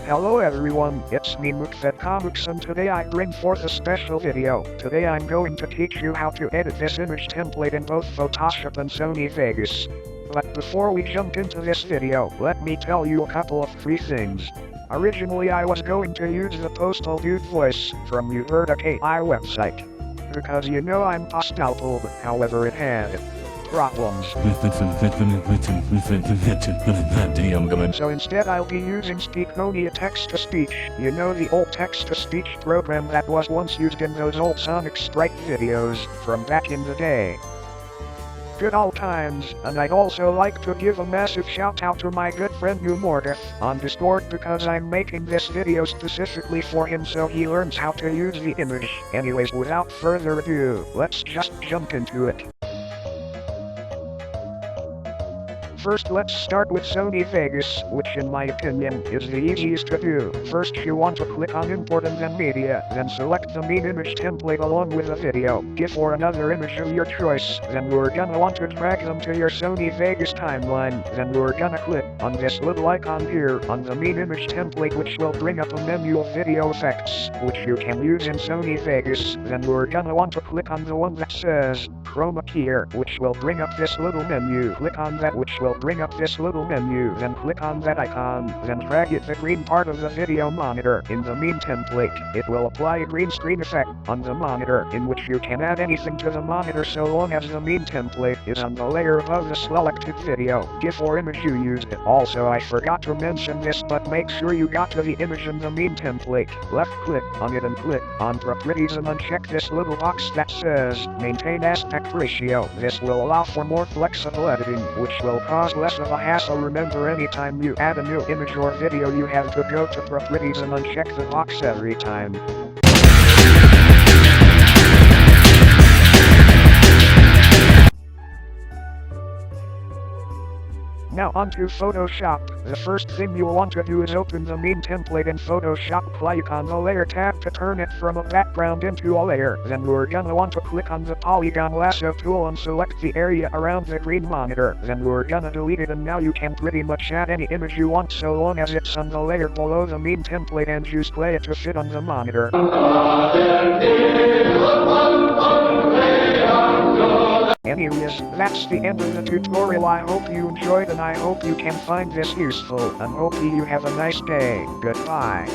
Hello everyone, it's me Mookfed Comics, and today I bring forth a special video. Today I'm going to teach you how to edit this image template in both Photoshop and Sony Vegas. But before we jump into this video, let me tell you a couple of free things. Originally I was going to use the Postal Dude voice from You Heard a KI website. Because you know I'm postal, however it had problems. So instead I'll be using Speakonia text-to-speech, you know, the old text-to-speech program that was once used in those old Sonic Sprite videos from back in the day. Good old times, and I'd also like to give a massive shout out to my good friend Umordeth on Discord because I'm making this video specifically for him so he learns how to use the image. Anyways, without further ado, let's just jump into it. First, let's start with Sony Vegas, which in my opinion is the easiest to do. First, you want to click on Import and then Media, then select the main image template along with a video, GIF or another image of your choice. Then we're gonna want to drag them to your Sony Vegas timeline. Then we're gonna click on this little icon here on the main image template, which will bring up a menu of video effects, which you can use in Sony Vegas. Then we're gonna want to click on the one that says Chroma Key here, which will bring up this little menu. Click on that, which will bring up this little menu, then click on that icon, then drag it the green part of the video monitor in the main template. It will apply a green screen effect on the monitor, in which you can add anything to the monitor so long as the main template is on the layer above the selected video, GIF or image you used. Also, I forgot to mention this, but make sure you got to the image in the main template. Left click on it and click on Properties and uncheck this little box that says Maintain Aspect Ratio. This will allow for more flexible editing, which will cause less of a hassle. Remember, anytime you add a new image or video, you have to go to Properties and uncheck the box every time. Now onto Photoshop. The first thing you'll want to do is open the main template in Photoshop. Click on the Layer tab to turn it from a background into a layer. Then we're gonna want to click on the Polygon Lasso tool and select the area around the green monitor. Then we're gonna delete it, and now you can pretty much add any image you want so long as it's on the layer below the main template and just play it to fit on the monitor. Anyways, that's the end of the tutorial. I hope you enjoyed, and I hope you can find this useful, and hope you have a nice day. Goodbye.